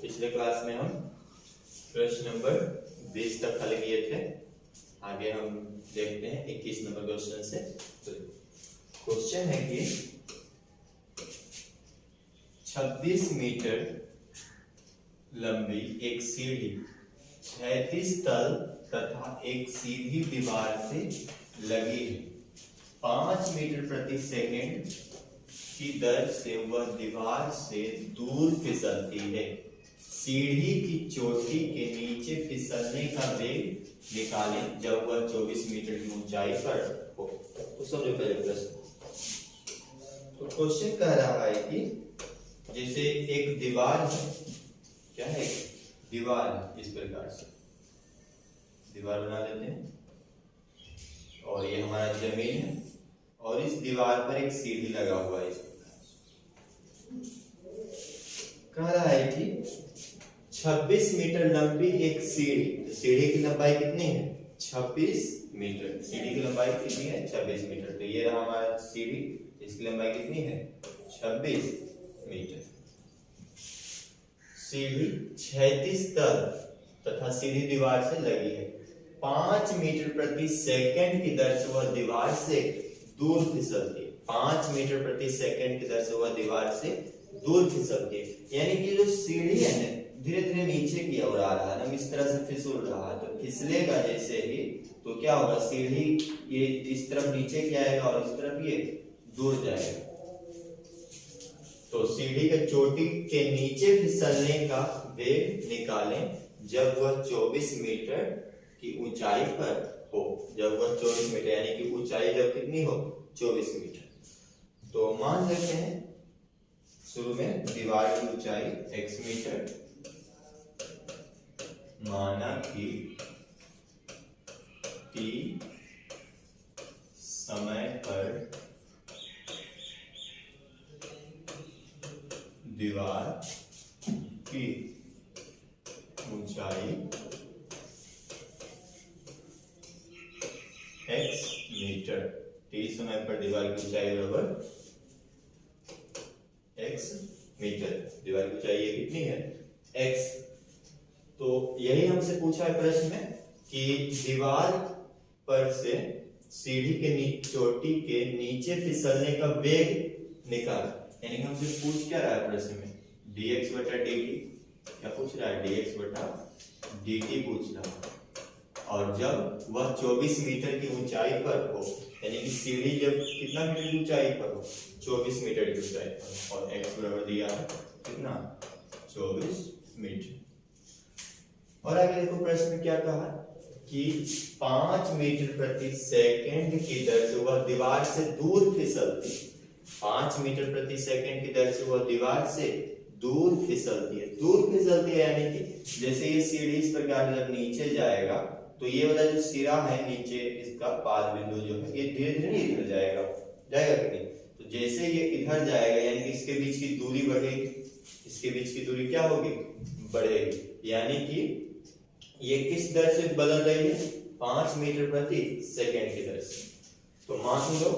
पिछले क्लास में हम प्रश्न नंबर 20 तक हल किए थे। आगे हम देखते हैं 21 नंबर क्वेश्चन से। तो क्वेश्चन है कि 26 मीटर लंबी एक सीढ़ी 36 तल तथा एक सीधी दीवार से लगी है। 5 मीटर प्रति सेकंड की दर से वह दीवार से दूर फिसलती है। सीढ़ी की चोटी के नीचे फिसलने का वेग निकालें जब वह 24 मीटर की ऊंचाई पर हो। तो समझो पहले प्रश्न। तो क्वेश्चन कह रहा है कि जैसे एक दीवार है, क्या है दीवार है, इस प्रकार से दीवार बना लेते हैं और ये हमारा जमीन है और इस दीवार पर एक सीढ़ी लगा हुआ है। इस प्रकार कह रहा है कि 26 मीटर लंबी एक सीढ़ी, तो सीढ़ी की लंबाई कितनी है 26 मीटर। सीढ़ी की लंबाई कितनी है 26 मीटर। तो ये रहा हमारा सीढ़ी, इसकी लंबाई कितनी है 26 मीटर। सीढ़ी 36 तल तथा सीधी दीवार से लगी है। 5 मीटर प्रति सेकंड की दर से वह दीवार से दूर फिसलती है। 5 मीटर प्रति सेकंड की दर से वह दीवार से दूर फिसलती है। यानी कि जो सीढ़ी है ना धीरे धीरे नीचे की ओर आ रहा है ना, इस तरह से फिसल रहा है। तो फिसलेगा जैसे ही तो क्या होगा, सीढ़ी ये इस तरफ नीचे की आएगा और इस तरफ ये दूर जाएगा। तो सीढ़ी के चोटी के नीचे फिसलने का वेग निकालें जब वह 24 मीटर की ऊंचाई पर हो। जब वह 24 मीटर यानी कि ऊंचाई जब कितनी हो 24 मीटर। तो मान लेते हैं शुरू में दीवार की ऊंचाई x मीटर, माना कि t समय पर दीवार की ऊंचाई x मीटर। t समय पर दीवार की ऊंचाई बराबर x मीटर। दीवार की ऊंचाई ये कितनी है x। तो यही हमसे पूछा है प्रश्न में कि दीवार पर से सीढ़ी के चोटी के नीचे फिसलने का वेग निकाल। यानी कि हमसे पूछ क्या रहा है प्रश्न में dx बटा dt। क्या पूछ रहा है dx बटा dt पूछ रहा है। और जब वह 24 मीटर की ऊंचाई पर हो, यानी कि सीढ़ी जब कितना मीटर की ऊंचाई पर हो 24 मीटर की ऊंचाई पर, और x बराबर दिया है कितना 24 मीटर। और आगे देखो प्रश्न में क्या कहा कि 5 मीटर प्रति सेकंड की दर से वह दीवार से दूर फिसलती। 5 मीटर प्रति सेकंड की दर से वह दीवार से दूर फिसलती है। दूर फिसलती है यानी कि जैसे ये सीढ़ी इस प्रकार जब नीचे जाएगा तो ये वाला जो सिरा है नीचे इसका पाद बिंदु जो है ये धीरे धीरे इधर जाएगा कि नहीं। तो जैसे ये इधर जाएगा यानी कि इसके बीच की दूरी बढ़ेगी, इसके बीच की दूरी क्या होगी बढ़ेगी। यानी कि ये किस दर से बदल रही है 5 मीटर प्रति सेकंड की दर से। तो मान लो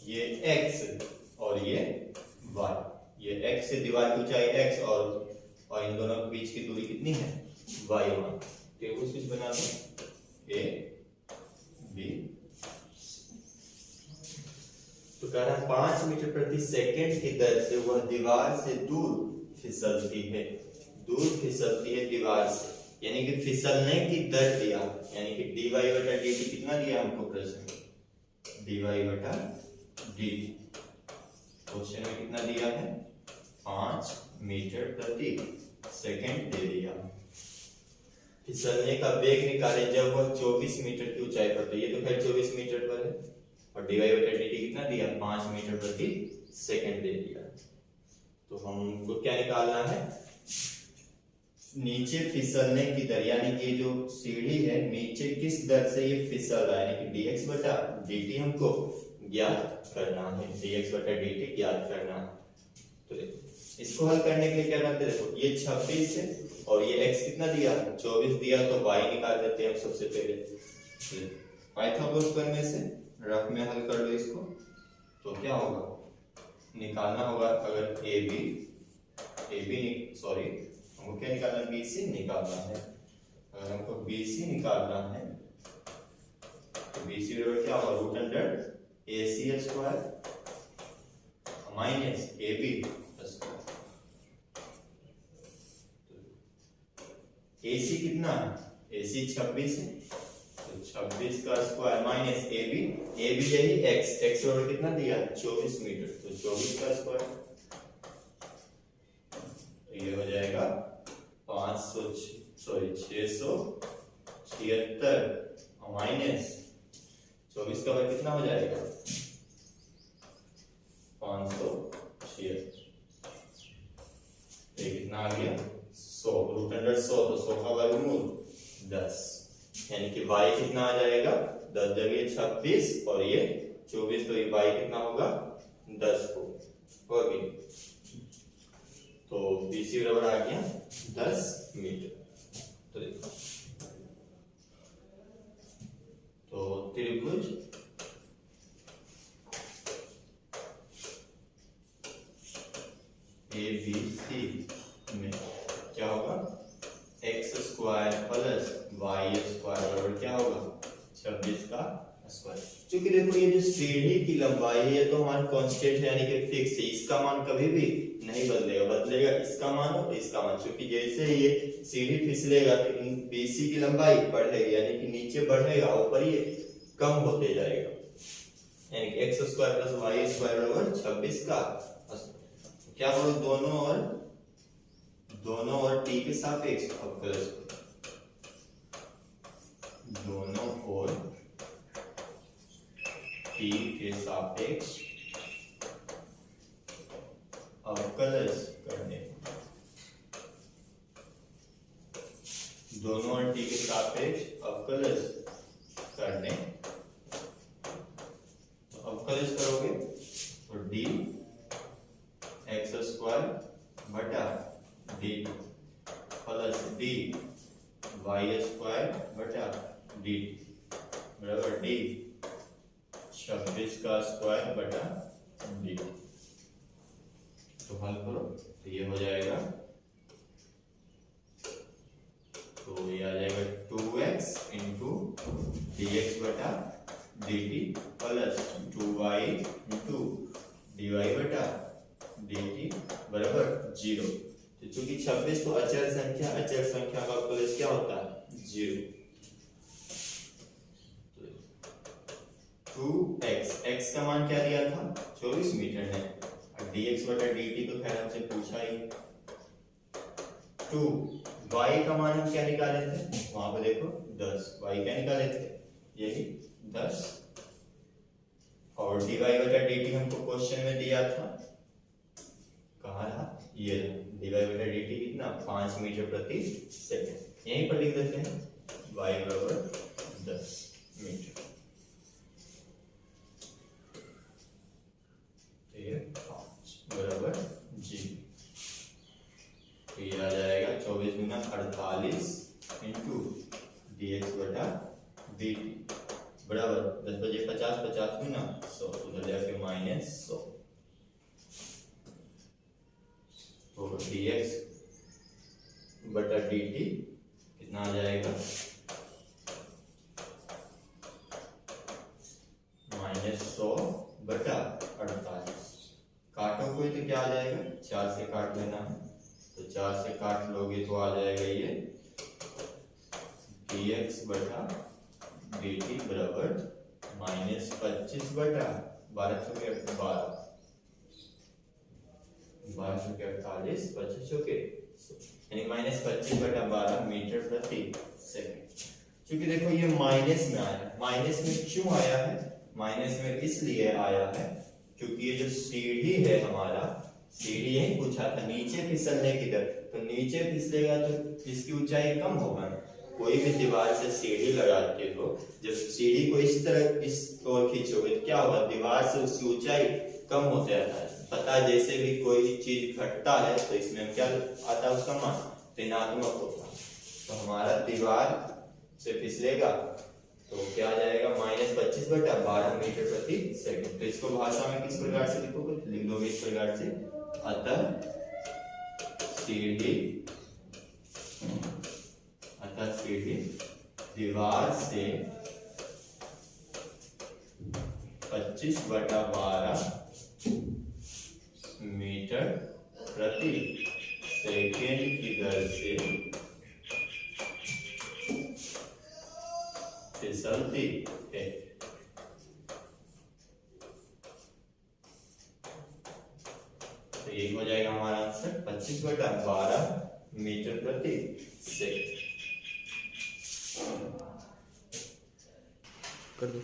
ये x और ये y, ये x से दीवार की ऊंचाई x और इन दोनों के बीच की दूरी कितनी है y मान। त्रिभुज कुछ बना दो a b। तो कह रहा है 5 मीटर प्रति सेकंड की दर से वह दीवार से दूर फिसलती है। दूर फिसलती है दीवार से, यानी कि फिसलने की दर दिया, यानी कि dy बटा dt कितना दिया हमको प्रश्न में dy बटा dt। क्वेश्चन में कितना दिया है 5 मीटर प्रति सेकंड दे दिया। फिसलने का वेग निकाले जब वह 24 मीटर की ऊंचाई पर। तो ये तो खैर 24 मीटर पर है और dy बटा dt कितना दिया 5 मीटर प्रति सेकंड दे दिया। तो हमको क्या निकालना है नीचे फिसलने की दर, यानी कि जो सीढ़ी है नीचे किस दर से ये फिसल रहा है, यानी कि dx बटा dt हमको ज्ञात करना है। dx बटा dt ज्ञात करना है। तो देखो इसको हल करने के लिए क्या करते हैं, देखो ये 26 है और ये x कितना दिया 24 दिया, तो y निकाल देते हैं हम सबसे पहले। पाइथागोरस प्रमेय से रफ में हल कर लो इसको। तो क्या होगा निकालना होगा, अगर सॉरी हमको क्या निकालना है, BC निकालना है। अगर हमको BC निकालना है तो BC बराबर क्या होगा, root under AC square minus AB square. AC कितना है, AC 26 है, तो 26 का स्क्वायर माइनस AB यही x बराबर कितना दिया, 24 मीटर, तो 24 का स्क्वायर, तो ये हो जाएगा 676 माइनस 24 का वर्ग कितना हो जाएगा, 576, ये कितना आ गया 100, रूट अंडर 100, तो 100 का वर्गमूल 10, यानी कि y कितना आ जाएगा, 10 जगह 26 और ये 24, तो ये y कितना होगा 10 होगी, तो BC बराबर आ गया 10 मीटर। तो देखो, तो त्रिभुज ABC में क्या होगा, x square plus y square बराबर क्या होगा, 26 का स्क्वायर। क्योंकि देखो ये जो सीढ़ी की लंबाई है ये तो हमारा कांस्टेंट है, यानी कि फिक्स है, इसका मान कभी भी नहीं बदलेगा, बदलेगा इसका मान और इसका मान, क्योंकि जैसे ये सीढ़ी फिसलेगा तो BC की लंबाई बढ़ेगी, यानी कि नीचे बढ़ेगा, ऊपर ये कम होते जाएगा, यानी कि x square plus y square बराबर 26 का। क्या बोलो, दोनों और t के सापेक्ष अवकलज, दोनों और t के सापेक्ष अवकलज करने, दोनों और t के सापेक्ष अवकलज करने, तो अवकलज करोगे तो d x स्क्वायर बटा d plus d y square बटा डी बराबर डी 26 का स्क्वायर बटा डी। तो हल करो तो ये हो जाएगा, तो ये आ जाएगा 2x इंटू dx बटा dt plus 2y into dy बटा dt बराबर 0। तो चूंकि 26 तो अचर संख्या का अवकलज क्या होता है, 0। 2x का मान क्या दिया था, 24 मीटर है, और dx बटा dt तो खैर हमसे पूछा ही। 2y का मान हम क्या निकाले थे, वहां पे देखो 10, y क्या निकाले थे, यही 10, और dy बटा dt हमको क्वेश्चन में दिया था, कहाँ रहा, ये dy बटा dt कितना, 5 मीटर प्रति सेकंड, यहीं पर लिख देते हैं y बराबर 10 मीटर, तो ये 5 बराबर g, तो ये आ जाएगा 24 गुना 48 इंटू dx बटा dt बराबर 10 बजे 50 50 गुना 100, उधर जाके -100, तो dx बटा dt कितना आ जाएगा, -100 बटा 48, काटो कोई तो क्या आ जाएगा, 4 से काट लेना है, तो 4 से काट लोगे तो आ जाएगा ये dx बटा dt बराबर -25 बटा 12 के 48 25 के, यानी -25 बटा 12 मीटर प्रति सेकंड। क्योंकि देखो ये माइनस में आया है, माइनस में क्यों आया है, माइनस में इसलिए आया है क्योंकि ये जो सीढ़ी है हमारा, सीढ़ी यही पूछा था नीचे फिसलने की दर, तो नीचे फिसलेगा तो इसकी ऊंचाई कम होगा। कोई भी दीवार से सीढ़ी लगाते हो, जब सीढ़ी को इस तरह इस ओर खींचोगे तो क्या होगा, दीवार से उसकी ऊंचाई कम होते जाता है। पता है जैसे भी कोई चीज घटता है तो इसमें क्या आता है, उसका मान ऋणात्मक होता है। तो हमारा दीवार से फिसलेगा तो क्या आ जाएगा, -25 बटा 12 मीटर प्रति सेकंड। तो इसको भाषा में किस प्रकार से लिखोगे, लिख दोगे इस प्रकार से, अतः सीढ़ी दीवार से 25/12 मीटर प्रति सेकेंड की दर से फिसलती है। तो यही हो जाएगा हमारा आंसर 25/12 मीटर प्रति सेकेंड। कर दो।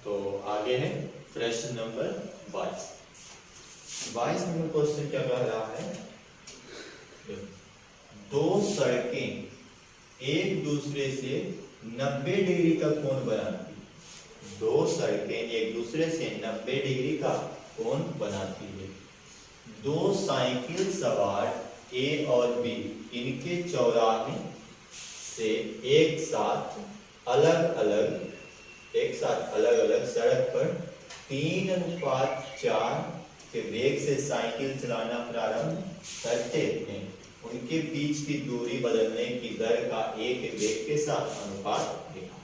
तो आगे है प्रश्न नंबर 22 नंबर क्वेश्चन क्या कह रहा है, दो सड़कें एक दूसरे से 90 डिग्री का कोण बनाती है। दो सड़कें एक दूसरे से 90 डिग्री का कोण बनाती है। दो साइकिल सवार ए और बी इनके चौराहे से एक साथ अलग अलग सड़क पर 3:4 के वेग से साइकिल चलाना प्रारंभ करते हैं। उनके बीच की दूरी बदलने की दर का एक वेग के साथ अनुपात दिखा।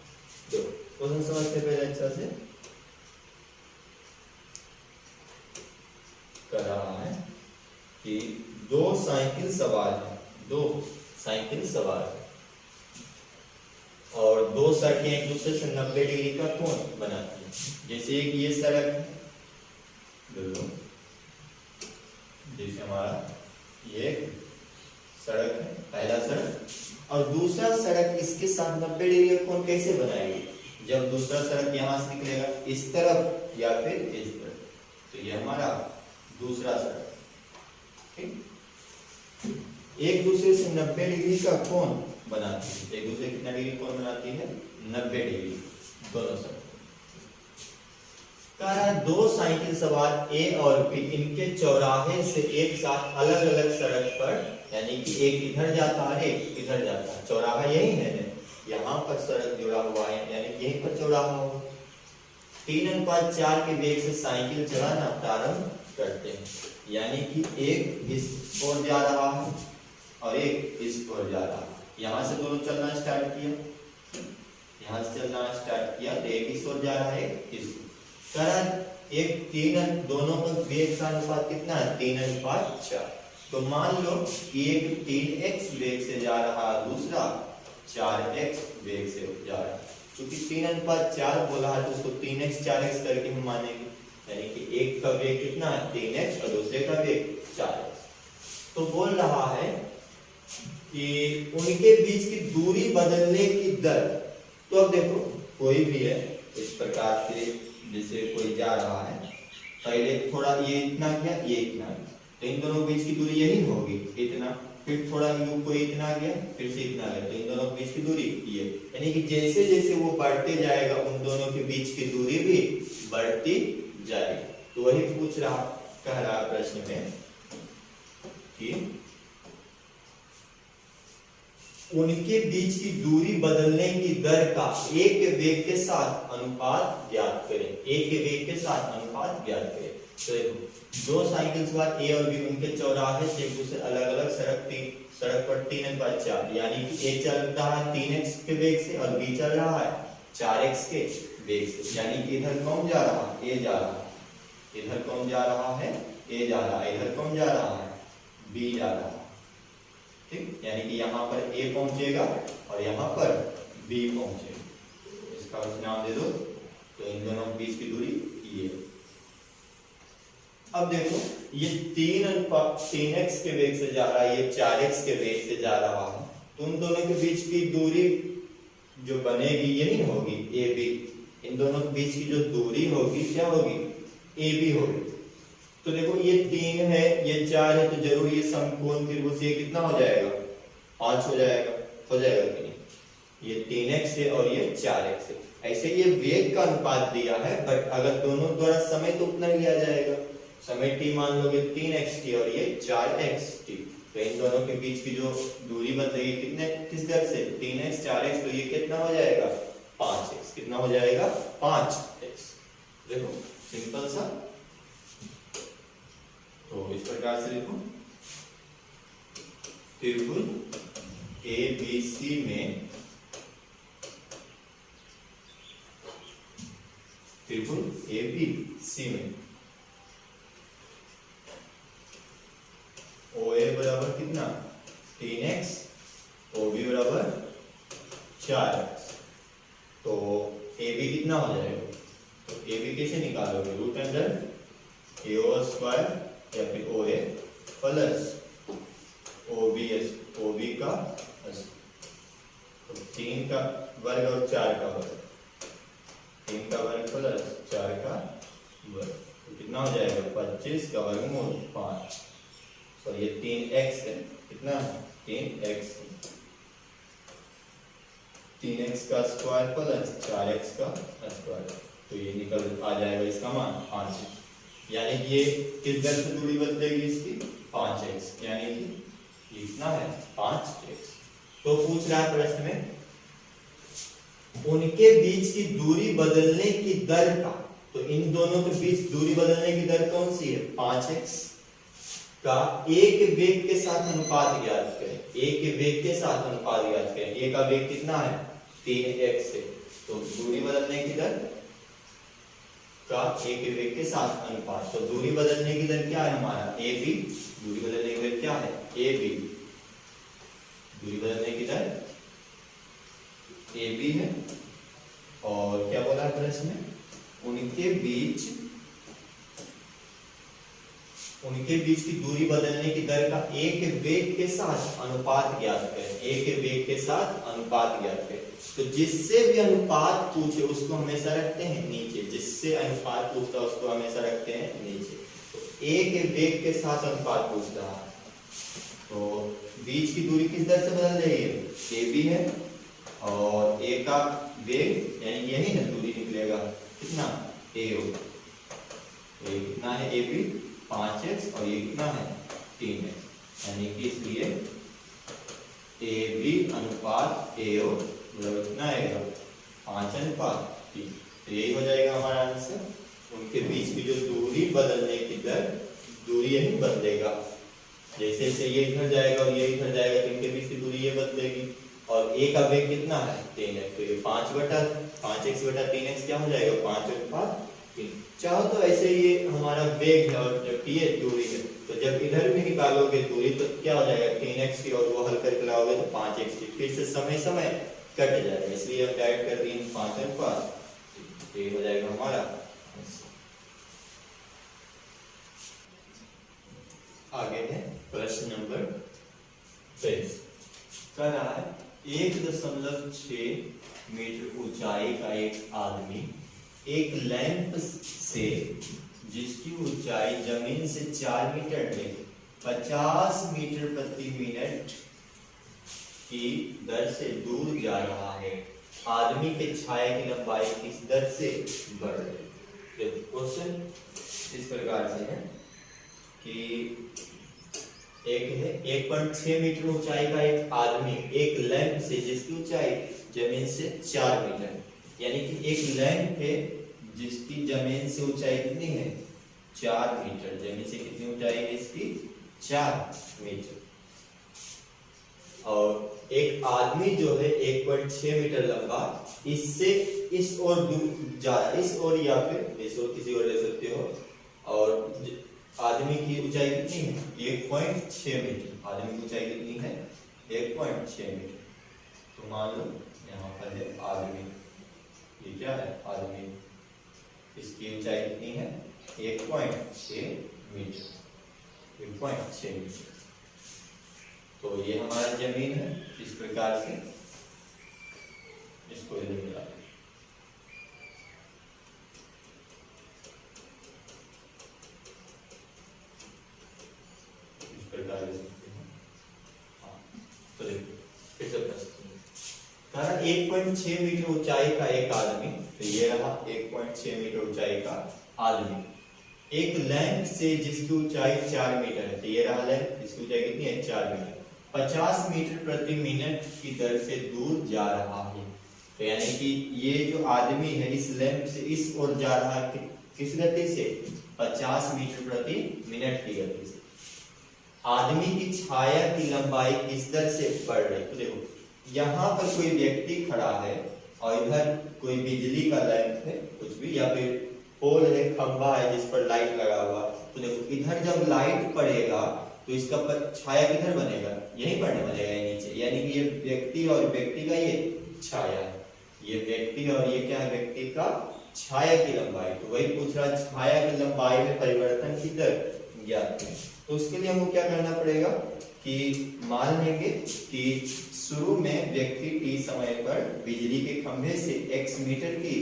तो क्वेश्चन समझते पहले अच्छा से कर रहा है कि दो साइकिल सवार है और दो सड़कें एक दूसरे से 90 डिग्री का कोण बनाती है। जैसे एक ये सड़क है, जैसे हमारा ये सड़क है, पहला सड़क, और दूसरा सड़क इसके साथ 90 डिग्री का कोण कैसे बनाएगी? जब दूसरा सड़क यहां से निकलेगा इस तरफ या फिर इस तरफ, तो ये हमारा दूसरा सड़क, ठीक। एक दूसरे से 90 डिग्री का कोण बनाती है। एक दूसरे कितना डिग्री कोण बनाती है? 90 डिग्री दोनों सड़क। दो साइकिल सवार ए और बी इनके चौराहे से एक साथ अलग अलग सड़क पर, यानी कि एक इधर जाता है एक इधर जाता है, चौराहा यही है ना, यहाँ पर सड़क जुड़ा हुआ है, यानी यहीं पर चौराहा होगा। 3:4 के वेग से साइकिल चलाना प्रारंभ करते हैं, यानी कि एक इस ओर जा रहा है और एक इस ओर जा रहा है। यहाँ से दोनों चलना स्टार्ट किया, यहाँ से चलना स्टार्ट किया, तो एक इस ओर जा रहा है एक इस। एक दोनों का वेग का अनुपात कितना है? 3:4। तो मान लो कि एक 3x वेग से जा रहा है, दूसरा 4x वेग से जा रहा है। क्योंकि 3:4 बोला है तो उसको 3x 4x करके हम मानेंगे, यानी कि एक का वेग कितना है? 3x और दूसरे का वेग 4x। तो बोल रहा है कि उनके बीच की दूरी बदलने की दर। तो अब देखो कोई भी है इस प्रकार से, जैसे कोई जा रहा है, पहले थोड़ा ये इतना गया, ये इतना गया, तो इन दोनों के बीच की दूरी यही होगी इतना, फिर थोड़ा यू कोई इतना गया, फिर से इतना गया, तो इन दोनों के बीच की दूरी ये, यानी कि जैसे जैसे वो बढ़ते जाएगा उन दोनों के बीच की दूरी भी बढ़ती जाएगी। तो वही कह रहा प्रश्न में कि उनके बीच की दूरी बदलने की दर का एक वेग के साथ अनुपात ज्ञात करें। एक के वेग के साथ अनुपात ज्ञात करें। तो देखो दो साइकिल सवार ए और बी उनके चौराहे से एक दूसरे अलग अलग सड़क पर 3:4, यानी कि ए चल रहा है 3x के वेग से और बी चल रहा है 4x के वेग से, यानी कि इधर कौन जा रहा है? ए जा रहा है, इधर कौन जा रहा है? ए जा रहा है, इधर कौन जा रहा है? बी जा रहा है, ठीक। यानी कि यहाँ पर ए पहुंचेगा और यहाँ पर बी पहुंचेगा, इसका नाम दे दो। तो इन दोनों के बीच की दूरी ये। अब देखो ये 3x के वेग से जा रहा है, ये 4x के वेग से जा रहा है, तो उन दोनों के बीच की दूरी जो बनेगी ये नहीं होगी ए बी, इन दोनों के बीच की जो दूरी होगी क्या होगी? ए बी होगी। तो देखो ये 3 है, ये 4 है, तो जरूर ये समकोण त्रिभुज ये कितना हो जाएगा? 5 हो जाएगा कि नहीं? ये 3x है और ये 4x है। ऐसे ये वेग का अनुपात दिया है, बट अगर दोनों द्वारा समय तो उतना लिया जाएगा। समय t मान लोगे 3x t और ये 4x t, तो इन दोनों के बीच की जो दूरी बदलेगी किस दर से? 3x 4x, तो ये कितना हो जाएगा? 5x। कितना हो जाएगा? 5x। देखो सिंपल सा। तो इस प्रकार से देखो त्रिभुज ABC में त्रिभुज ABC में OA बराबर कितना 3x, OB बराबर 4x, तो AB कितना हो जाएगा? तो AB कैसे निकालोगे? रूट अंडर AO स्क्वायर या फिर OA प्लस OB का तो 3 का वर्ग और 4 का वर्ग, 3 का वर्ग प्लस 4 का वर्ग, तो कितना हो जाएगा? 25 का वर्गमूल 5, तो ये 3x है, कितना 3x, 3x का स्क्वायर प्लस 4x का स्क्वायर, तो ये निकल आ जाएगा इसका मान 5, यानी कि ये किस दर से दूरी बदलेगी इसकी? 5x, यानी कि ये कितना है? 5x। तो पूछ रहा है प्रश्न में उनके बीच की दूरी बदलने की दर का, तो इन दोनों के बीच दूरी बदलने की दर कौन सी है? 5x का एक वेग के साथ अनुपात ज्ञात करें, एक वेग के साथ अनुपात ज्ञात करें। ए का वेग कितना है? 3x है, तो दूरी बदलने की दर का एक वेग के साथ अनुपात, तो दूरी बदलने की दर क्या है हमारा? AB, दूरी बदलने की दर क्या है? AB, दूरी बदलने की दर AB है, और क्या बोला है प्रश्न में? उनके बीच की दूरी बदलने की दर का एक वेग के साथ अनुपात ज्ञात करें, एक वेग के साथ अनुपात ज्ञात करें। तो जिससे भी अनुपात पूछे उसको हमेशा रखते हैं नीचे, जिससे अनुपात पूछता है उसको हमेशा रखते हैं नीचे। तो एक वेग के साथ अनुपात पूछ रहा है, तो बीच की दूरी किस दर से बदल रही है? AB है, और A का वेग यानी यही ना दूरी निकलेगा, कितना? AO, ये कितना है? AB 5x, और ये कितना है? 3x, यानी कि इसलिए AB अनुपात AO बराबर कितना आएगा? 5:3, तो यही हो जाएगा हमारा आंसर। उनके बीच की जो दूरी बदलने की दर, दूरी यही बदलेगा, जैसे जैसे ये इधर जाएगा और ये इधर जाएगा, तो इनके बीच की दूरी ये बदलेगी, और A का वेग कितना है? 3x, तो ये 5x बटा 3x क्या हो जाएगा? 5:3। चाहो तो ऐसे ये हमारा वेग है, और जब ये दूरी है, तो जब इधर भी निकालोगे दूरी तो क्या हो जाएगा? 3x की, और वो हल करके लाओगे तो 5x की, फिर से समय कट जाएगा, इसलिए हम डायरेक्ट कर दिए 5:5, तो ये हो जाएगा हमारा। आगे है प्रश्न नंबर 23, कह रहा है 1.6 मीटर ऊंचाई का एक आदमी एक लैंप से जिसकी ऊंचाई जमीन से 4 मीटर है 50 मीटर प्रति मिनट की दर से दूर जा रहा है। आदमी के छाया की लंबाई किस दर से बढ़ रही है? क्वेश्चन इस प्रकार से है कि एक है 1.6 मीटर ऊंचाई का एक आदमी एक लैंप से जिसकी ऊंचाई जमीन से 4 मीटर, यानी कि एक लैंप है जिसकी जमीन से ऊंचाई कितनी है? 4 मीटर। जमीन से कितनी ऊंचाई है इसकी? 4 मीटर। और एक आदमी जो है 1.6 मीटर लंबा, इससे इस ओर जा रहा है, इस ओर या फिर इस ओर, किसी ओर ले सकते हो। और आदमी की ऊंचाई कितनी है? 1.6 मीटर। आदमी की ऊंचाई कितनी है? 1.6 मीटर। तो मान लो यहाँ पर है आदमी, ये क्या है? आदमी, इसकी ऊंचाई कितनी है? 1.6 मीटर। 1.6 मीटर। तो ये हमारा जमीन है, इस प्रकार से इसको इधर मिला इस प्रकार से। हाँ, तो देखिए फिर से प्रश्न 1.6 मीटर ऊंचाई का एक आदमी, तो ये रहा 1.6 मीटर ऊंचाई का आदमी एक लैंप से जिसकी ऊंचाई 4 मीटर है, तो ये रहा लैंप, इसकी ऊंचाई कितनी है? 4 मीटर, 50 मीटर प्रति मिनट की दर से दूर जा रहा है। तो यानी कि ये जो आदमी है इस लैंप से इस ओर जा रहा है किस गति से? 50 मीटर प्रति मिनट की गति से। आदमी की छाया की लंबाई किस दर से बढ़ रही है। तो देखो यहाँ पर कोई व्यक्ति खड़ा है और इधर कोई बिजली का लैंप है कुछ भी, या फिर पोल है, खंबा है जिस पर लाइट लगा हुआ। तो देखो इधर जब लाइट पड़ेगा तो इसका छाया किधर बनेगा, यहीं पर बनेगा नीचे, यानी कि ये व्यक्ति और व्यक्ति का ये छाया है, ये व्यक्ति और ये क्या है, व्यक्ति का छाया की लंबाई। तो वही पूछ रहा छाया की लंबाई में परिवर्तन की दर ज्ञात करें। तो उसके लिए हमको क्या करना पड़ेगा कि मान लेंगे कि शुरू में व्यक्ति t समय पर बिजली के खंभे से x मीटर की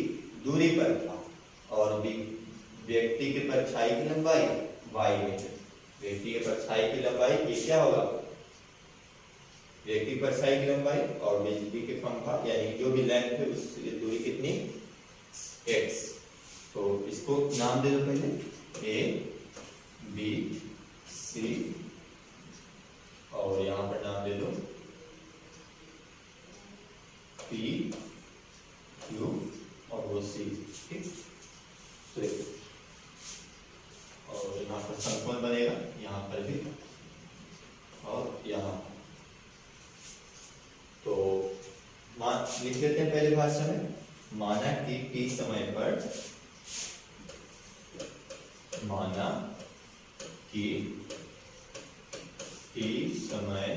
दूरी पर था और व्यक्ति के परछाई की लंबाई y मीटर। व्यक्ति के परछाई की लंबाई ये क्या होगा, व्यक्ति परछाई की लंबाई और बिजली के खंभा यानी जो भी लैंप है उसकी दूरी कितनी x। तो इसको नाम दे दो पहले a b c और यहां पर नाम दे दो p q और वो c। ठीक, तो और यहाँ पर समकोण बनेगा, यहाँ पर भी और यहाँ। तो मान लिख लेते हैं पहले भाषा में, माना कि t समय पर, माना कि t समय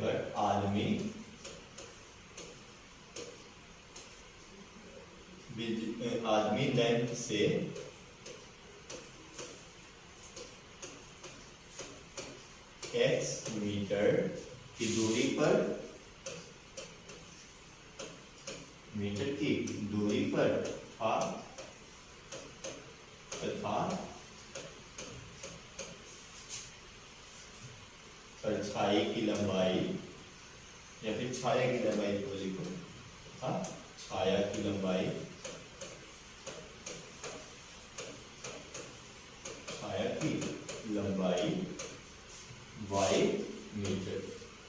पर आदमी लैंप से x मीटर की दूरी पर, मीटर की दूरी पर था तथा परछाई की लंबाई या फिर छाया की लंबाई को लिखो, छाया की लंबाई, छाया की लंबाई y मीटर,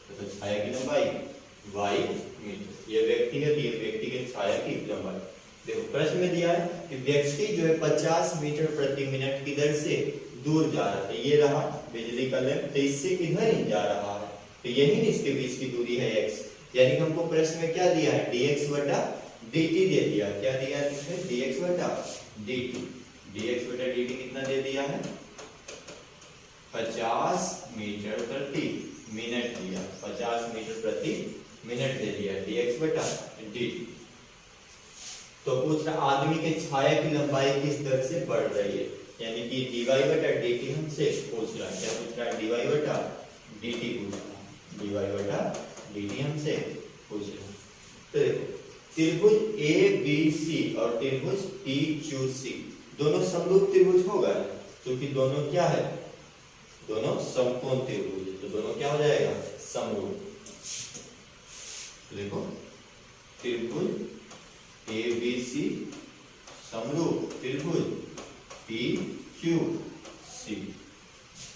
तो छाया की लंबाई y मीटर। ये व्यक्ति है तो ये व्यक्ति के छाया की लंबाई। देखो प्रश्न में दिया है कि व्यक्ति जो है 50 मीटर प्रति मिनट की दर से दूर जा रहा है। ये रहा बिजली का लैंप, तो इससे किधर ही जा रहा है, तो यही इसके बीच की दूरी है x। यानी कि हमको प्रश्न में क्या दिया है, dx बटा dt दे दिया। क्या दिया है, dx बटा dt। dx बटा dt कितना दे दिया है, 50 मीटर प्रति मिनट दिया, 50 मीटर प्रति मिनट दे दिया, dx बटा dt। तो पूछ रहा आदमी के छाया की लंबाई किस दर से बढ़ रही है, यानी कि dy बटा dt हमसे पूछ रहा है। क्या पूछ रहा है, dy बटा dt पूछ रहा है, dy बटा dt हमसे पूछ रहा है। तो देखो त्रिभुज ABC और त्रिभुज PQC दोनों समरूप त्रिभुज होगा, क्योंकि दोनों क्या है, दोनों समकोण त्रिभुज, तो दोनों क्या हो जाएगा, समरूप। तो देखो त्रिभुज ABC समरूप त्रिभुज PQC,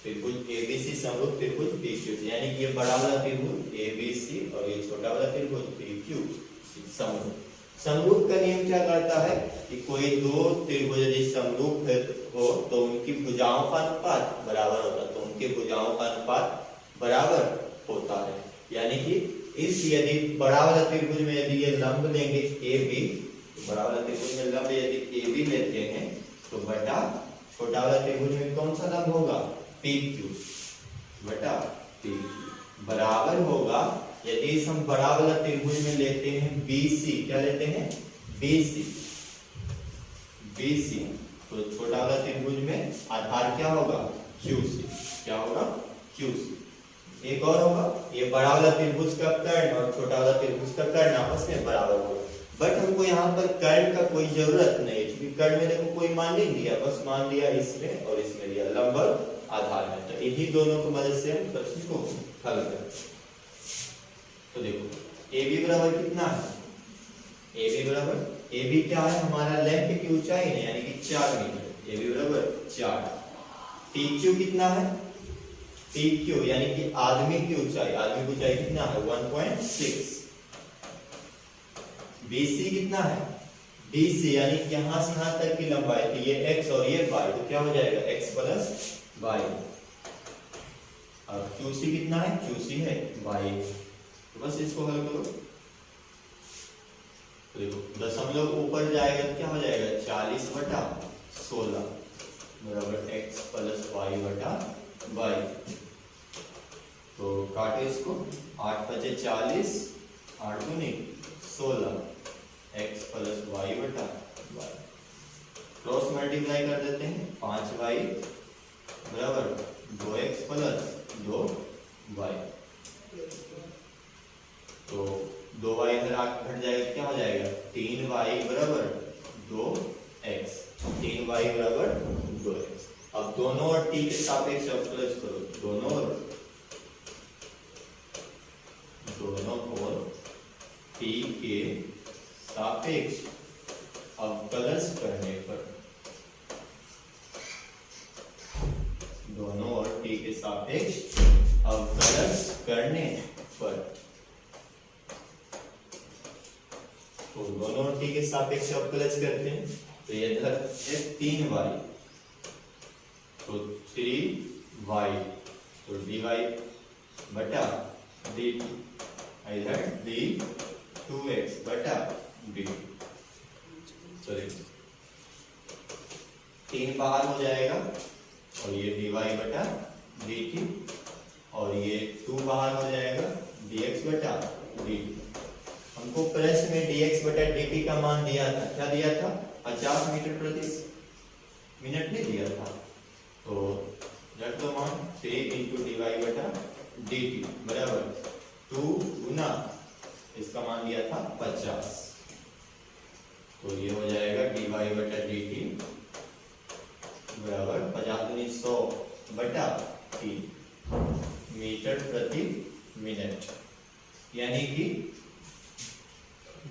त्रिभुज ABC समरूप त्रिभुज PQC, यानी कि ये बड़ा वाला त्रिभुज ABC और ये छोटा वाला त्रिभुज PQC समरूप। समरूप का नियम क्या करता है कि कोई दो त्रिभुज यदि समरूप हो तो उनकी भुजाओं का अनुपात बराबर होता है, तो उनके भुजाओं का अनुपात बराबर होता है। यानी कि इस यदि बड़ा वाला त्रिभुज में यदि ये लंब लेंगे AB, तो बड़ा वाला त्रिभुज में लंब यदि AB लेते हैं तो बटा छोटा वाला त्रिभुज में कौन सा लंब होगा, PQ बटा PQ बराबर होगा। यदि इस हम बड़ा वाला त्रिभुज में लेते हैं BC, क्या लेते हैं BC, तो छोटा वाला त्रिभुज में आधार क्या होगा, QC, क्या होगा QC। एक और होगा, ये बड़ा वाला त्रिभुज का कर्ण और छोटा वाला त्रिभुज का कर्ण आपस में बराबर होगा। बट हमको यहाँ पर कर्ण का कोई जरूरत नहीं, क्योंकि कर्ण में देखो कोई मान नहीं दिया, बस मान दिया इसमें और इसमें दिया, लंब आधार में। तो इन्हीं दोनों की मदद से हम प्रश्न को हल करें। तो देखो AB बराबर कितना है, AB बराबर, AB क्या है, हमारा लैंप की ऊंचाई है, यानी कि 4 मीटर, AB बराबर 4। PQ कितना है, PQ यानी कि आदमी की ऊंचाई, आदमी की ऊंचाई कितना है 1.6। BC कितना है, डी से यानी यहां से यहां तक की लंबाई थी ये x और ये y, तो क्या हो जाएगा x प्लस y। अब QC कितना है, QC है y, तो बस इसको हल करो। तो देखो दशमलव ऊपर जाएगा तो क्या हो जाएगा 40/16 बराबर x प्लस y/y। तो काटे इसको, 8 × 40, 8 × 16 x plus y/y। Cross multiply कर देते हैं, 5y बराबर 2x प्लस 2y। तो 2y इधर आके घट जाएगा, क्या हो जाएगा 3y बराबर 2x, 3y बराबर 2x। अब दोनों और t के सापेक्ष अवकलज करो, दोनों और t के सापेक्ष अवकलज करने पर, दोनों और t के सापेक्ष अवकलज करने पर, तो दोनों और t के सापेक्ष अवकलज करते हैं तो ये इधर 3y, तो 3y, तो dy बटा dt, इधर d2x बटा dt। चलिए 3 बाहर हो जाएगा और ये dy बटा dt, और ये 2 बाहर हो जाएगा dx बटा dt। हमको प्रश्न में dx बटा dt का मान दिया था, क्या दिया था 50 मीटर प्रति मिनट में दिया था, तो रख दो मान 3 × dy बटा dt बराबर 2 गुना इसका मान दिया था 50, तो ये हो जाएगा dy बटा dt बराबर 50 × 100 बटा 3 मीटर प्रति मिनट। यानी कि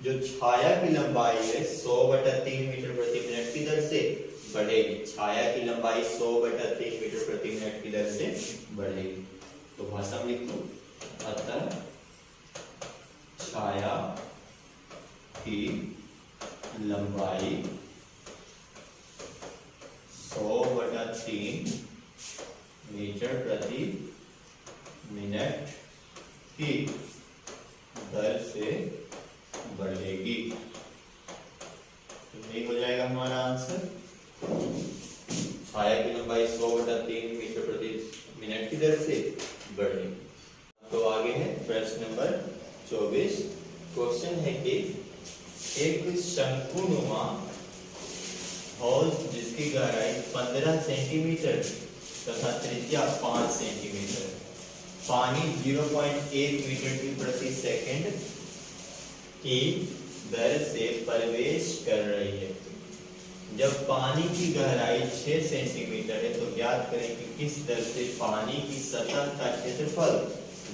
जो छाया की लंबाई है 100/3 मीटर प्रति मिनट की दर से बढ़ेगी, छाया की लंबाई 100/3 मीटर प्रति मिनट की दर से बढ़ेगी। तो भाषा में लिखो, अतः छाया की लंबाई 100/3 मीटर प्रति मिनट की दर से बढ़ेगी। तो यही हो जाएगा हमारा आंसर, छाया की लंबाई 100/3 मीटर प्रति मिनट की दर से बढ़ेगी। तो आगे है प्रश्न नंबर 24। क्वेश्चन है कि एक शंकुनुमा हौज जिसकी गहराई 15 सेंटीमीटर तथा त्रिज्या 5 सेंटीमीटर, पानी 0.1 मीटर क्यूब प्रति सेकंड की दर से प्रवेश कर रही है। जब पानी की गहराई 6 सेंटीमीटर है तो ज्ञात करें कि किस दर से पानी की सतह का क्षेत्रफल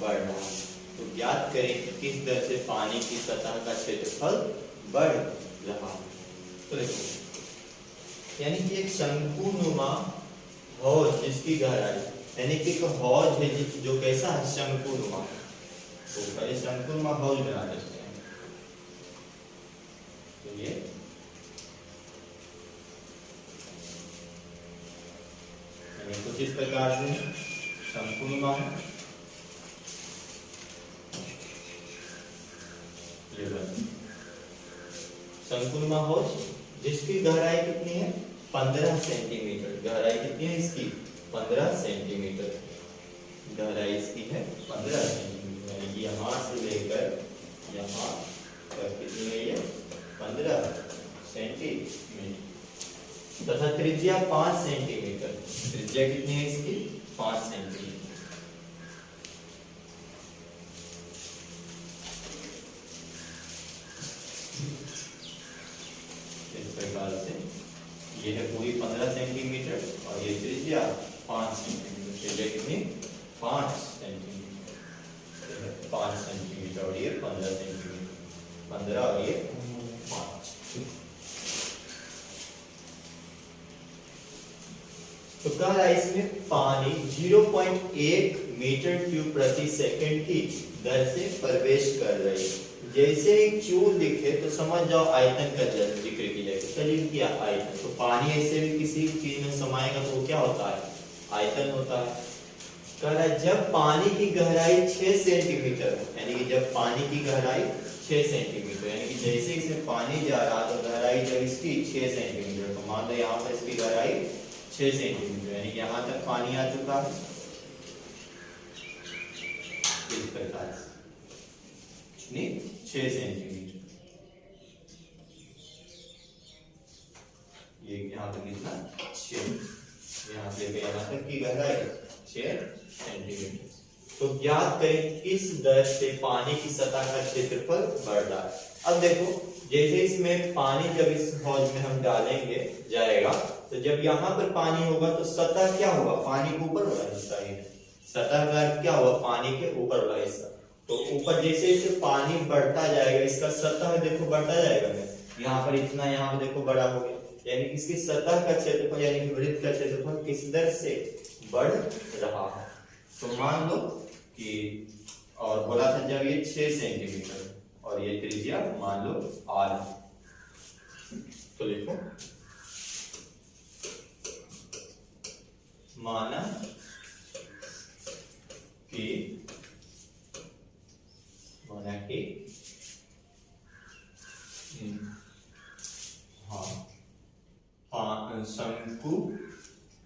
बढ़ रहा है। तो ज्ञात करें कि किस दर से पानी की सतह का क्षेत्रफल बढ़ रहा है। तो देखो, यानी कि एक शंकुनुमा हौज जिसकी गहराई, यानी कि एक हौज है जो कैसा है शंकुनुमा। तो पहले शंकुनुमा हौज बना देते हैं। तो ये कुछ इस प्रकार से शंकुनुमा है। शंकुनुमा हौज जिसकी गहराई कितनी है 15 सेंटीमीटर। गहराई कितनी है इसकी 15 सेंटीमीटर। गहराई इसकी है 15 सेंटीमीटर, यानी कि यहाँ से लेकर यहाँ तक कितनी है ये 15 सेंटीमीटर। तथा त्रिज्या 5 सेंटीमीटर। त्रिज्या कितनी है इसकी 5 सेंटीमीटर। इस प्रकार से ये है पूरी 15 सेंटीमीटर और ये त्रिज्या 5 सेंटीमीटर। त्रिज्या कितनी 5 सेंटीमीटर, 5 सेंटीमीटर और ये 15 सेंटीमीटर। 15 और ये 5। तो कह रहा है इसमें पानी 0.1 मीटर क्यूब प्रति सेकंड की दर से प्रवेश कर रही है। जैसे ही Q लिखे तो समझ जाओ आयतन का जिक्र किया है। चलिए क्या आयतन, तो पानी ऐसे भी किसी चीज में समाएगा तो वो क्या होता है, आयतन होता है। कह रहा है जब पानी की गहराई 6 सेंटीमीटर, यानी कि जब पानी की गहराई 6 सेंटीमीटर, यानी कि जैसे इसमें पानी जा रहा तो गहराई जब इसकी 6 सेंटीमीटर, तो मान लो यहाँ पर इसकी गहराई 6 सेंटीमीटर, यानी कि यहाँ तक पानी आ चुका है इस प्रकार से 6 सेंटीमीटर। ये यहाँ पर कितना 6, यहाँ से लेकर यहाँ तक की गहराई 6 सेंटीमीटर। तो ज्ञात करें किस दर से पानी की सतह का क्षेत्रफल बढ़ रहा है। अब देखो जैसे इसमें पानी जब इस हौज में हम डालेंगे जाएगा, तो जब यहाँ पर पानी होगा तो सतह क्या होगा, पानी के ऊपर वाला हिस्सा ही है। सतह का अर्थ क्या हुआ, पानी के ऊपर वाला हिस्सा। तो ऊपर जैसे जैसे पानी बढ़ता जाएगा इसका सतह देखो बढ़ता जाएगा, यहाँ पर इतना, यहाँ पर देखो बड़ा हो गया, यानी इसकी सतह का क्षेत्रफल यानी कि वृत्त का क्षेत्रफल किस दर से बढ़ रहा है। तो मान लो कि, और बोला था जब ये 6 सेंटीमीटर और ये त्रिज्या मान लो r, तो लिखो माना कि हाँ शंकु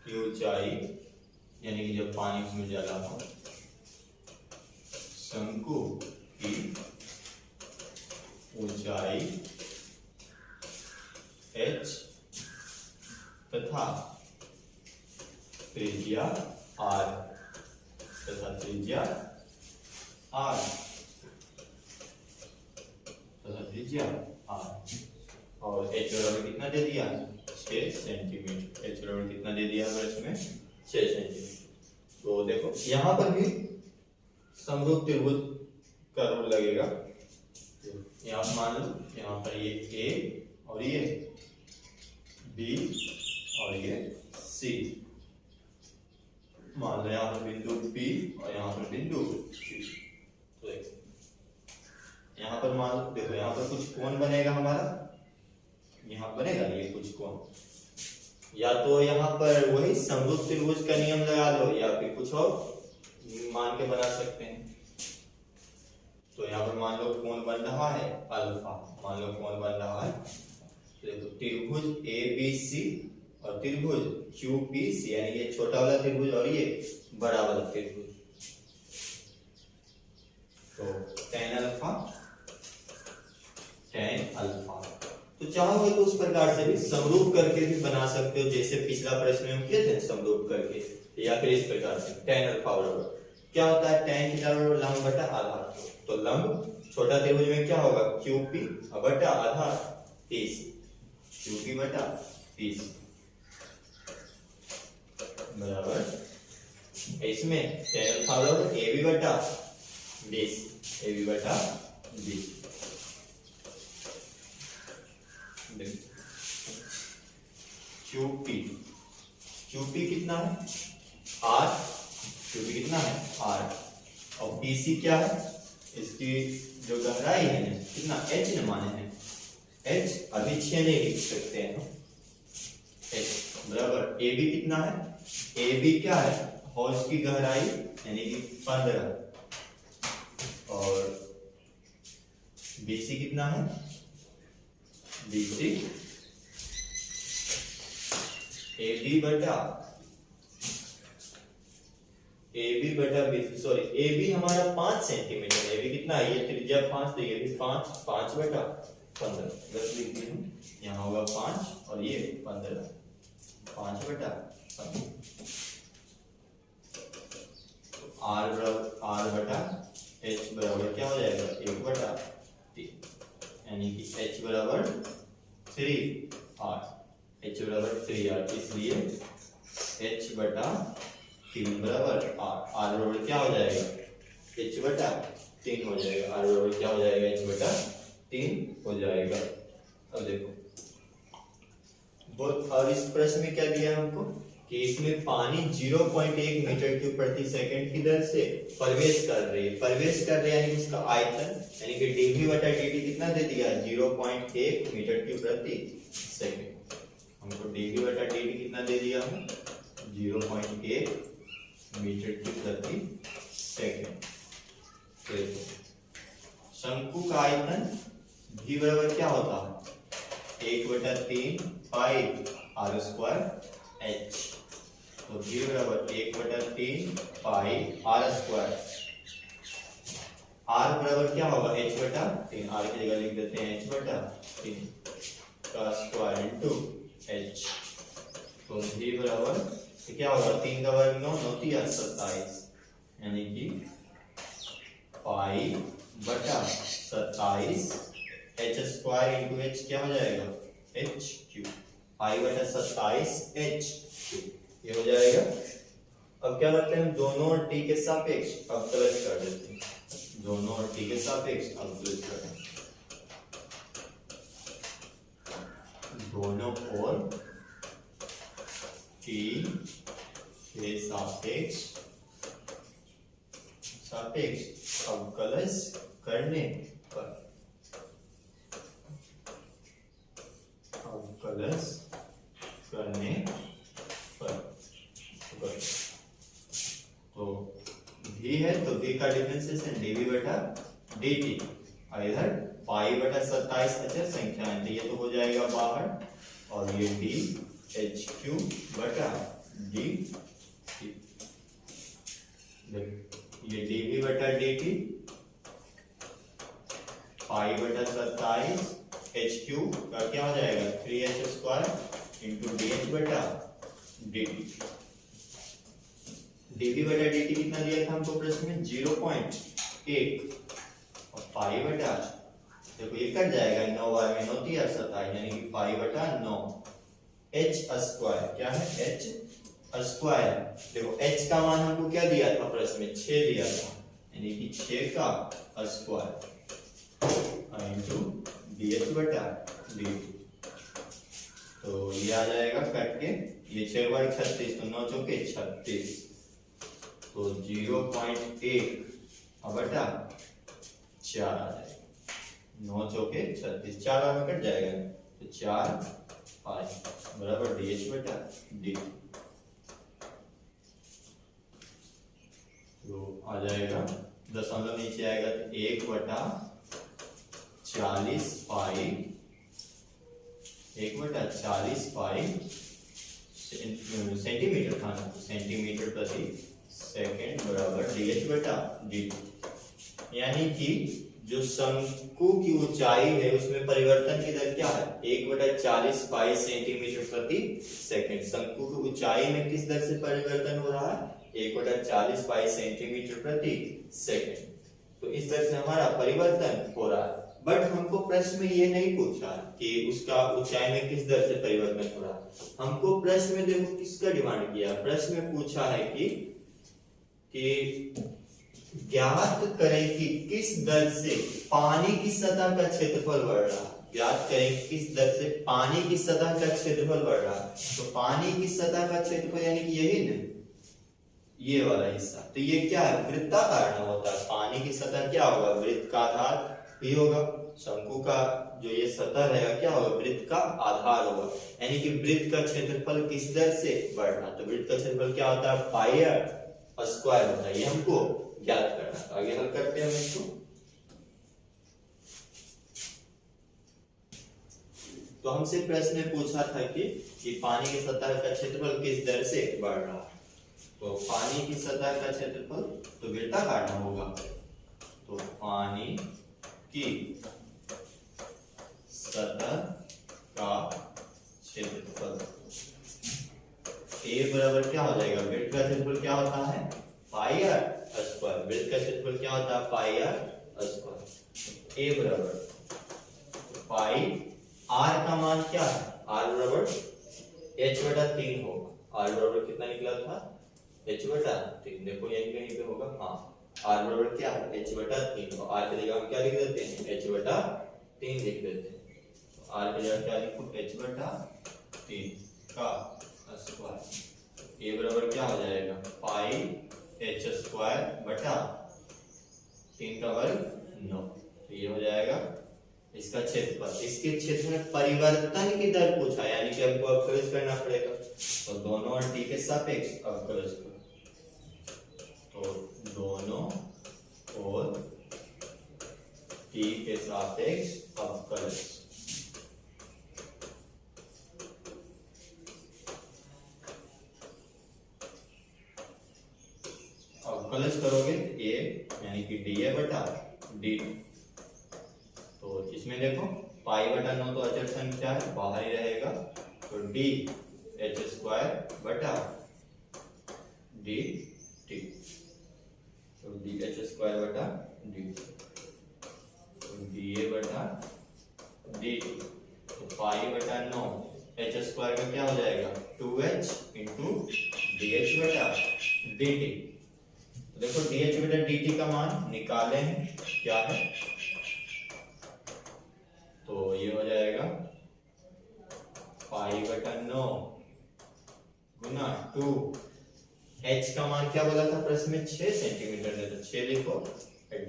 की ऊंचाई, यानी कि जब पानी उसमें ज्यादा हो, शंकु की ऊंचाई h तथा त्रिज्या r, तथा त्रिज्या r, तथा त्रिज्या r, और h बराबर कितना दे दिया 6 सेंटीमीटर। h बराबर कितना दे दिया इसमें 6 सेंटीमीटर। तो देखो यहाँ पर भी समरूप त्रिभुज का रूल लगेगा। यहाँ मान लो यहाँ पर ये a और ये b और ये c, मान लो यहाँ पर बिंदु p और यहाँ पर बिंदु c। तो यहाँ पर मान लो देखो यहाँ पर कुछ कोण बनेगा हमारा, यहाँ बनेगा ये कुछ कोण, या तो यहाँ पर वही समरूप त्रिभुज का नियम लगा लो या फिर कुछ और मान के बना सकते हैं। तो यहाँ पर मान लो कोण बन रहा है अल्फा, मान लो कोण बन रहा है, देखो त्रिभुज ABC और त्रिभुज QPC, यानी ये छोटा वाला त्रिभुज और ये बड़ा वाला त्रिभुज। तो tan अल्फा, तो चाहोगे तो उस प्रकार से भी समरूप करके भी बना सकते हो, जैसे पिछला प्रश्न में हम किए थे समरूप करके, या फिर इस प्रकार से tan अल्फा बराबर क्या होता है, tan थीटा बराबर लंब बटा आधार। तो लंब छोटा त्रिभुज में क्या होगा QP बटा आधार PC, QP बटा PC बराबर इसमें tan अल्फा बराबर AB बटा BC, AB बटा BC। QP कितना है R, QP कितना है R, और PC क्या है, इसकी जो गहराई है कितना h न माने हैं, h अभी 6 नहीं लिख सकते हैं, h बराबर AB कितना है, AB क्या है हौज की गहराई यानी कि 15, और BC कितना है, BC AB बटा BC, सॉरी AB हमारा 5 सेंटीमीटर, AB कितना है, ये त्रिज्या 5, तो ये भी 5 बटा 15, बस लिख दी हूँ, यहाँ होगा 5 और ये 15, 5 बटा 15। R बटा H बराबर क्या हो जाएगा 1 बटा 3, यानी कि H बराबर 3R, H बराबर 3R, इसलिए H बटा 3 बराबर R बराबर क्या हो जाएगा H बटा 3 हो जाएगा, R बराबर क्या हो जाएगा H बटा 3 हो जाएगा। अब देखो और इस प्रश्न में क्या दिया हमको कि इसमें पानी 0.1 मीटर क्यूब प्रति सेकंड की दर से प्रवेश कर रही है। प्रवेश कर रही है यानी इसका आयतन यानी कि dv बटा dt कितना दे दिया 0.1 मीटर क्यूब प्रति सेकंड। हमको dv बटा dt कितना दे दिया है 0.1 मीटर क्यूब प्रति सेकंड। शंकु का आयतन v बराबर क्या होता है 1/3 पाई r स्क्वायर h। तो v बराबर 1/3 पाई r स्क्वायर। r बराबर क्या होगा h/3, r की जगह लिख देते हैं h/3 का स्क्वायर इनटू h। तो v बराबर क्या होगा 3 का वर्ग 9 9 3 27 यानी कि पाई बटा 27 h स्क्वायर इनटू h क्या हो जाएगा h क्यूब। पाई बटा 27 h क्यूब ये हो जाएगा। अब क्या करते हैं हम दोनों और t के सापेक्ष अवकलज कर देते हैं। दोनों और t के सापेक्ष अवकलज कर देते हैं। दोनों और t के सापेक्ष अवकलज करने पर तो v है तो v का डिफरेंशिएशन dv बटा dt और इधर पाई बटा 27 अचर संख्या है तो ये तो हो जाएगा बाहर और ये d h क्यूब बटा d ये dv बटा dt पाई बटा 27 h क्यूब का क्या हो जाएगा 3h स्क्वायर इंटू dh बटा dt। dv बटा dt कितना दिया था हमको प्रश्न में 0.1 और पाई बटा देखो ये कट जाएगा 9 बार में 9 3 27 यानी कि पाई बटा 9 h स्क्वायर क्या है h स्क्वायर। देखो h का मान हमको क्या दिया था प्रश्न में 6 दिया था यानी कि 6 का स्क्वायर इनटू dh बटा dt। तो ये आ जाएगा कट के ये 6 बार 36 तो 9 चौके 36 तो 0.1 बटा 4 आ जाएगा 9 चौके 36 4 में कट जाएगा तो 4 पाई बराबर dh बटा dt। तो आ जाएगा दशमलव नीचे आएगा तो 1 बटा 40 पाई 1 बटा 40 पाई सेंटीमीटर था ना सेंटीमीटर प्रति सेकंड बराबर dh बटा dt। यानी कि जो शंकु की ऊंचाई है उसमें परिवर्तन की दर क्या है 1 बटा 40 पाई सेंटीमीटर प्रति सेकंड। शंकु की ऊंचाई में किस दर से परिवर्तन हो रहा है 1 बटा 40 पाई सेंटीमीटर प्रति सेकंड। तो इस दर से हमारा परिवर्तन हो रहा है। बट हमको प्रश्न में ये नहीं पूछा कि उसका ऊंचाई में किस दर से परिवर्तन हो रहा है। हमको प्रश्न में देखो किसका डिमांड किया प्रश्न में पूछा है कि ज्ञात करें कि किस दर से पानी की सतह का क्षेत्रफल बढ़ रहा है। ज्ञात करें किस दर से पानी की सतह का क्षेत्रफल बढ़ रहा है। तो पानी की सतह का क्षेत्रफल यानी कि यही ना ये वाला हिस्सा। तो ये क्या है वृत्ताकार ना होता है। पानी की सतह क्या होगा वृत्त का आधार भी होगा। शंकु का जो ये सतह रहेगा क्या होगा वृत्त का आधार होगा। यानी कि वृत्त का क्षेत्रफल किस दर से बढ़ रहा है। तो वृत्त का क्षेत्रफल क्या होता है पाई स्क्वायर होता है। ये हमको ज्ञात करना है। तो आगे हल करते हैं हम इसको। तो हमसे प्रश्न में पूछा था कि पानी की सतह का क्षेत्रफल किस दर से बढ़ रहा है। तो पानी की सतह का क्षेत्रफल तो वृत्ताकार ना होगा। तो पानी की सतह का क्षेत्रफल A बराबर क्या हो जाएगा वृत्त का क्षेत्रफल क्या होता है पाई r स्क्वायर। वृत्त का क्षेत्रफल क्या होता है पाई r स्क्वायर। A बराबर पाई r का मान क्या है r बराबर h बटा 3 होगा। r बराबर कितना निकला था h बटा 3। देखो यही कहीं पे होगा हाँ r बराबर क्या है h बटा 3। तो r की जगह हम क्या लिख देते हैं h बटा 3 लिख देते हैं। तो r की जगह क्या लिखो h बटा 3 का स्क्वायर ए बराबर क्या हो जाएगा पाई एच स्क्वायर बटा 3 का वर्ग 9। तो ये हो जाएगा इसका क्षेत्रफल। इसके क्षेत्र में परिवर्तन की दर पूछा, यानी कि हमको अवकलज करना पड़ेगा। तो दोनों और टी के सापेक्ष अवकलज करो, तो दोनों और टी के सापेक्ष अवकलज। अवकलज करोगे ए यानी कि डी ए बटा डी। तो इसमें देखो पाई बटा 9 तो अचर संख्या है, बाहर ही रहेगा, तो डी एच स्क्वायर बटा डी टी। तो डी एच स्क्वायर बटा डी, तो डी ए बटा डी टी। तो पाई बटा 9 एच स्क्वायर का क्या हो जाएगा 2h इंटू डी एच बटा डी टी। तो देखो डी एच बटा डी टी का मान निकाले हैं, क्या है, तो ये हो जाएगा पाई बटा 9 गुना 2। h का मान क्या बोला था प्रश्न में 6 सेंटीमीटर है, तो 6 लिखो।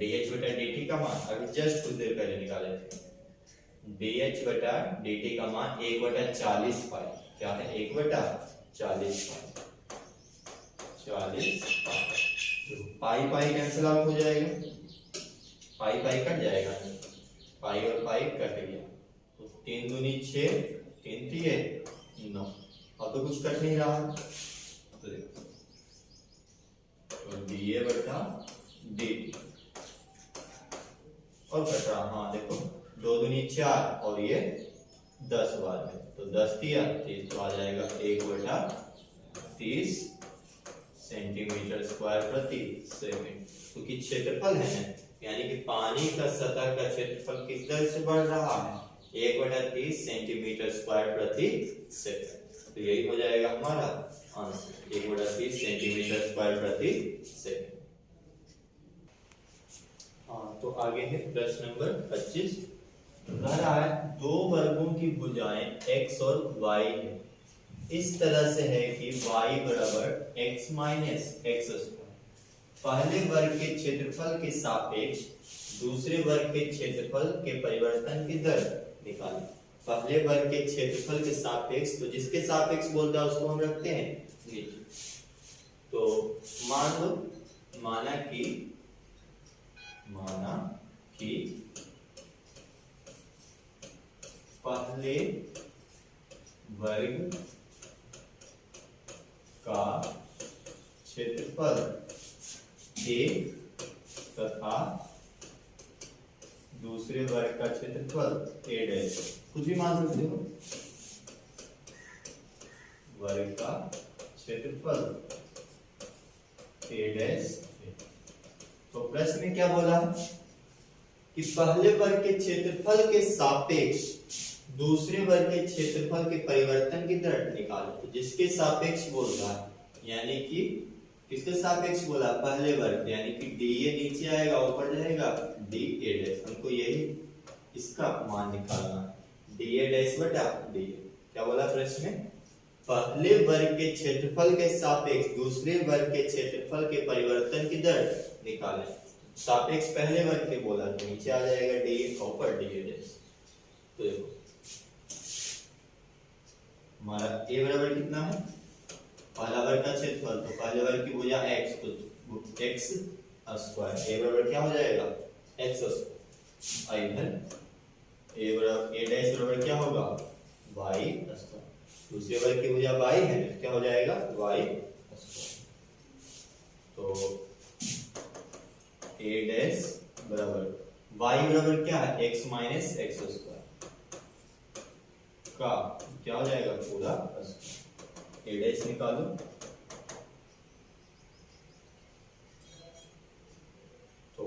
dh बटा dt का मान अभी जस्ट कुछ देर पहले निकाले थे, dh बटा dt का मान 1 बटा 40 पाई। क्या है 1 बटा 40 पाई, 40 पाई। पाई कैंसिल आउट हो जाएगा, पाई पाई कट जाएगा, पाई और पाई कट गया, तो 3 दूनी 6, 3 तिये 9। अब तो कुछ कट नहीं रहा, तो देखो तो डीए बटा dt और कट रहा, हाँ देखो 2 दूनी 4 और ये 10 बार में, तो 10 तिया 30, तो आ जाएगा 1 बटा 30 सेंटीमीटर स्क्वायर प्रति सेकंड। क्योंकि क्षेत्रफल है ना, यानी कि पानी का सतह का क्षेत्रफल किस दर से बढ़ रहा है 1 बटा 30 सेंटीमीटर स्क्वायर प्रति सेकंड। तो यही हो जाएगा हमारा आंसर 1 बटा 30 सेंटीमीटर स्क्वायर प्रति सेकंड। हाँ, तो आगे है प्रश्न नंबर 25। कह रहा है 2 वर्गों की भुजाएं x और y है, इस तरह से है कि y बराबर x माइनस एक्स स्क्वायर। पहले वर्ग के क्षेत्रफल के सापेक्ष दूसरे वर्ग के क्षेत्रफल के परिवर्तन की दर निकालें। पहले वर्ग के क्षेत्रफल के सापेक्ष, तो जिसके सापेक्ष बोलता है उसको हम रखते हैं नीचे। तो मान लो, माना कि पहले वर्ग का क्षेत्रफल a तथा दूसरे वर्ग का क्षेत्रफल a डैश, कुछ भी मान सकते हो, वर्ग का क्षेत्रफल a डैश। तो प्रश्न में क्या बोला कि पहले वर्ग के क्षेत्रफल के सापेक्ष दूसरे वर्ग के क्षेत्रफल के परिवर्तन की दर निकालो। तो जिसके सापेक्ष बोल रहा है, यानी कि किसके सापेक्ष बोला पहले वर्ग, यानी कि डी ए नीचे आएगा ऊपर जाएगा डी ए डैश, हमको यही इसका मान निकालना है डी ए डैश बटा डी ए। क्या बोला प्रश्न में, पहले वर्ग के क्षेत्रफल के सापेक्ष दूसरे वर्ग के क्षेत्रफल के परिवर्तन की दर निकालें। सापेक्ष पहले वर्ग के बोला, तो नीचे आ जाएगा डी ए ऊपर डी ए डैश। तो देखो हमारा a बराबर कितना है, पहला वर्ग का क्षेत्रफल, तो पहले वर्ग की भुजा x, तो x स्क्वायर, a बराबर क्या हो जाएगा x स्क्वायर। इधर a बराबर a डैश बराबर क्या होगा y स्क्वायर, दूसरे वर्ग की भुजा y है, क्या हो जाएगा y स्क्वायर। तो a डैश बराबर y बराबर क्या है x माइनस एक्स स्क्वायर का क्या हो जाएगा पूरा a डैश निकालो। तो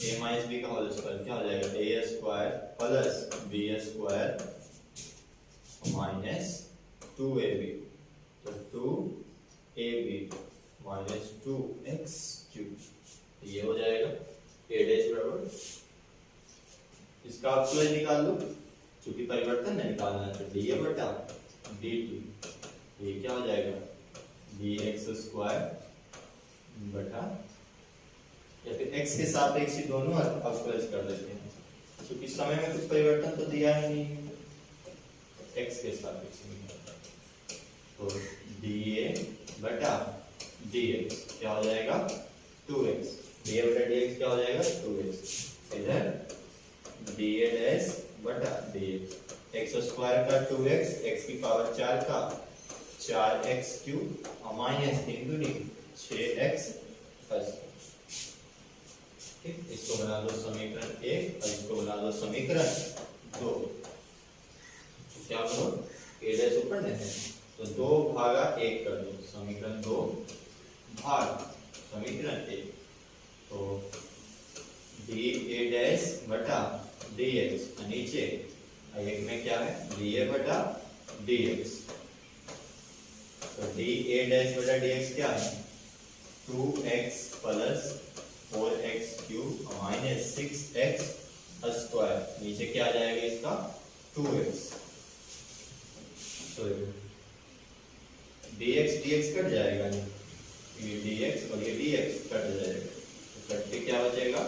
a माइनस बी का होल स्क्वायर क्या हो जाएगा a square plus b square minus 2ab, तो 2ab माइनस 2x क्यूब। ये हो जाएगा a डैश बराबर, इसका अवकलज निकाल लो, क्योंकि परिवर्तन नहीं निकालना है, तो डी ए बटा डी टी, ये क्या हो जाएगा dx स्क्वायर बटा, या फिर x के सापेक्ष दोनों अवकलज कर देते हैं, क्योंकि समय में कुछ परिवर्तन तो दिया ही नहीं, x के सापेक्ष में, तो dA बटा dx क्या हो जाएगा 2x, dA बटा dx क्या हो जाएगा 2x, इधर dA डैश बटा dx, x स्क्वायर का 2x, x की पावर 4 का 4x क्यूब और माइनस 3 दूनी 6x प्लस, ठीक, इसको बना दो समीकरण 1 और इसको बना दो समीकरण 2, तो क्या करो a डैश ऊपर देते हैं, तो 2 भागा 1 कर दो, समीकरण 2 भाग समीकरण 1, तो dA डैश बटा dx, नीचे एक में क्या है dA बटा dx, तो dA डैश बटा dx क्या है 2x plus 4x cube minus 6x square, नीचे क्या आ जाएगा इसका 2x, तो dx dx कट जाएगा, ये dx और ये dx कट जाएगा, तो कट के क्या बचेगा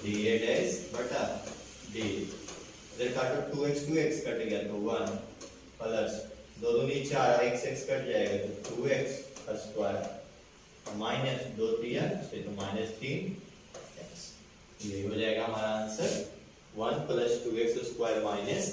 dA डैश बटा dx, इधर काटो 2x कट गया तो 1 प्लस 2 दूनी 4 x कट जाएगा तो 2x स्क्वायर माइनस 2 3 तो माइनस 3x, ये हो जाएगा हमारा answer 1 plus 2x square minus